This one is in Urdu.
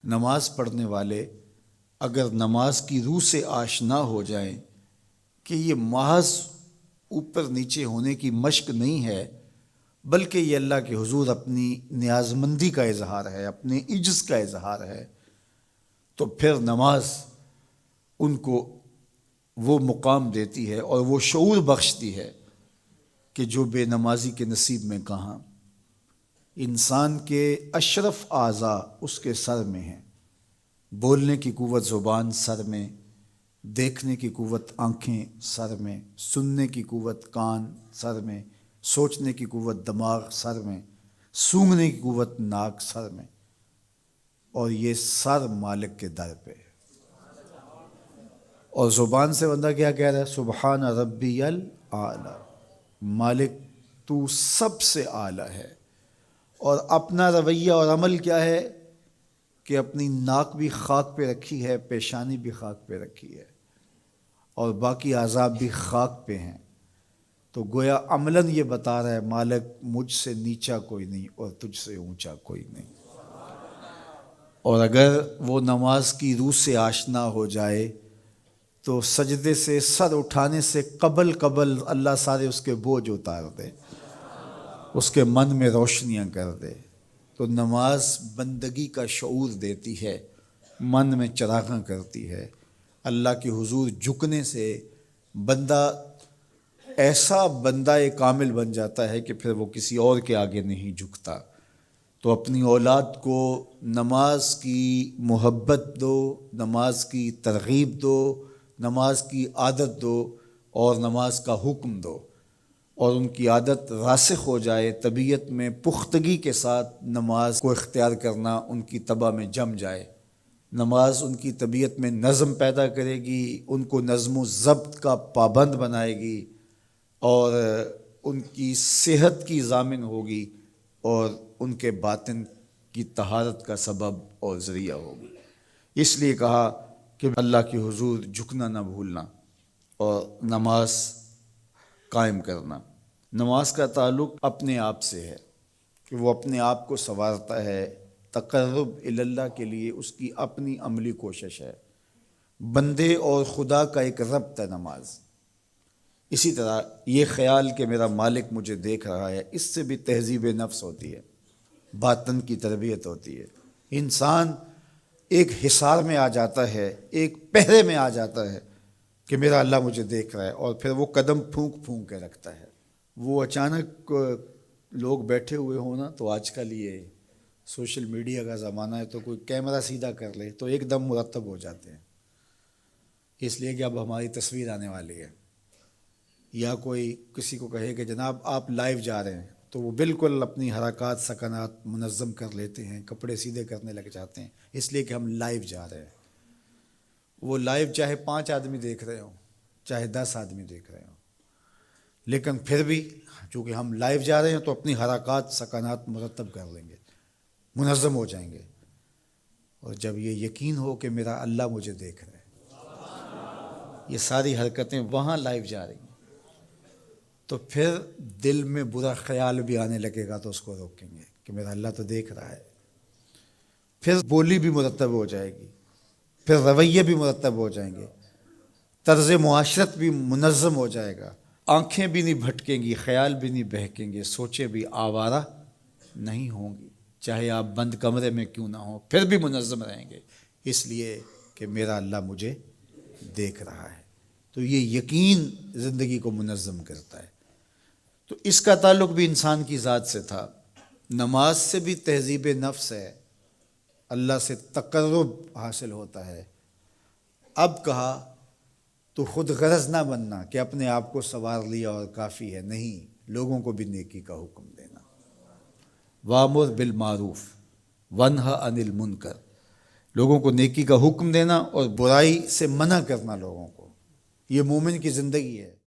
نماز پڑھنے والے اگر نماز کی روح سے آشنا ہو جائیں کہ یہ محض اوپر نیچے ہونے کی مشق نہیں ہے، بلکہ یہ اللہ کے حضور اپنی نیازمندی کا اظہار ہے، اپنے عجز کا اظہار ہے، تو پھر نماز ان کو وہ مقام دیتی ہے اور وہ شعور بخشتی ہے کہ جو بے نمازی کے نصیب میں کہاں۔ انسان کے اشرف اعضاء اس کے سر میں ہیں، بولنے کی قوت زبان سر میں، دیکھنے کی قوت آنکھیں سر میں، سننے کی قوت کان سر میں، سوچنے کی قوت دماغ سر میں، سونگھنے کی قوت ناک سر میں، اور یہ سر مالک کے در پہ۔ اور زبان سے بندہ کیا کہہ رہا ہے؟ سبحان ربی الاعلی، مالک تو سب سے اعلیٰ ہے۔ اور اپنا رویہ اور عمل کیا ہے کہ اپنی ناک بھی خاک پہ رکھی ہے، پیشانی بھی خاک پہ رکھی ہے، اور باقی اعضاء بھی خاک پہ ہیں۔ تو گویا عملاً یہ بتا رہا ہے مالک مجھ سے نیچا کوئی نہیں اور تجھ سے اونچا کوئی نہیں۔ اور اگر وہ نماز کی روح سے آشنا ہو جائے تو سجدے سے سر اٹھانے سے قبل اللہ سارے اس کے بوجھ اتار دے، اس کے من میں روشنیاں کر دے۔ تو نماز بندگی کا شعور دیتی ہے، من میں چراغاں کرتی ہے۔ اللہ کے حضور جھکنے سے بندہ ایسا بندہ کامل بن جاتا ہے کہ پھر وہ کسی اور کے آگے نہیں جھکتا۔ تو اپنی اولاد کو نماز کی محبت دو، نماز کی ترغیب دو، نماز کی عادت دو اور نماز کا حکم دو، اور ان کی عادت راسخ ہو جائے، طبیعت میں پختگی کے ساتھ نماز کو اختیار کرنا ان کی طبع میں جم جائے۔ نماز ان کی طبیعت میں نظم پیدا کرے گی، ان کو نظم و ضبط کا پابند بنائے گی، اور ان کی صحت کی ضامن ہوگی، اور ان کے باطن کی طہارت کا سبب اور ذریعہ ہوگی۔ اس لیے کہا کہ اللہ کے حضور جھکنا نہ بھولنا اور نماز قائم کرنا۔ نماز کا تعلق اپنے آپ سے ہے کہ وہ اپنے آپ کو سنوارتا ہے، تقرب اللہ کے لیے اس کی اپنی عملی کوشش ہے۔ بندے اور خدا کا ایک ربط ہے نماز۔ اسی طرح یہ خیال کہ میرا مالک مجھے دیکھ رہا ہے، اس سے بھی تہذیب نفس ہوتی ہے، باطن کی تربیت ہوتی ہے۔ انسان ایک حصار میں آ جاتا ہے، ایک پہرے میں آ جاتا ہے کہ میرا اللہ مجھے دیکھ رہا ہے، اور پھر وہ قدم پھونک پھونک کے رکھتا ہے۔ وہ اچانک لوگ بیٹھے ہوئے ہوں نا، تو آج کل یہ سوشل میڈیا کا زمانہ ہے، تو کوئی کیمرہ سیدھا کر لے تو ایک دم مرتب ہو جاتے ہیں، اس لیے کہ اب ہماری تصویر آنے والی ہے۔ یا کوئی کسی کو کہے کہ جناب آپ لائیو جا رہے ہیں، تو وہ بالکل اپنی حرکات سکنات منظم کر لیتے ہیں، کپڑے سیدھے کرنے لگ جاتے ہیں، اس لیے کہ ہم لائیو جا رہے ہیں۔ وہ لائیو چاہے 5 آدمی دیکھ رہے ہوں، چاہے 10 آدمی دیکھ رہے ہوں، لیکن پھر بھی چونکہ ہم لائیو جا رہے ہیں تو اپنی حرکات سکنات مرتب کر لیں گے، منظم ہو جائیں گے۔ اور جب یہ یقین ہو کہ میرا اللہ مجھے دیکھ رہا ہے، یہ ساری حرکتیں وہاں لائیو جا رہی ہیں، تو پھر دل میں برا خیال بھی آنے لگے گا تو اس کو روکیں گے کہ میرا اللہ تو دیکھ رہا ہے۔ پھر بولی بھی مرتب ہو جائے گی، پھر رویے بھی مرتب ہو جائیں گے، طرز معاشرت بھی منظم ہو جائے گا، آنکھیں بھی نہیں بھٹکیں گی، خیال بھی نہیں بہکیں گے، سوچیں بھی آوارہ نہیں ہوں گی، چاہے آپ بند کمرے میں کیوں نہ ہوں، پھر بھی منظم رہیں گے، اس لیے کہ میرا اللہ مجھے دیکھ رہا ہے۔ تو یہ یقین زندگی کو منظم کرتا ہے۔ تو اس کا تعلق بھی انسان کی ذات سے تھا۔ نماز سے بھی تہذیب نفس ہے، اللہ سے تقرب حاصل ہوتا ہے۔ اب کہا تو خود غرض نہ بننا کہ اپنے آپ کو سنوار لیا اور کافی ہے، نہیں، لوگوں کو بھی نیکی کا حکم دینا۔ وامر بالمعروف ونہا عن المنکر، لوگوں کو نیکی کا حکم دینا اور برائی سے منع کرنا لوگوں کو، یہ مومن کی زندگی ہے۔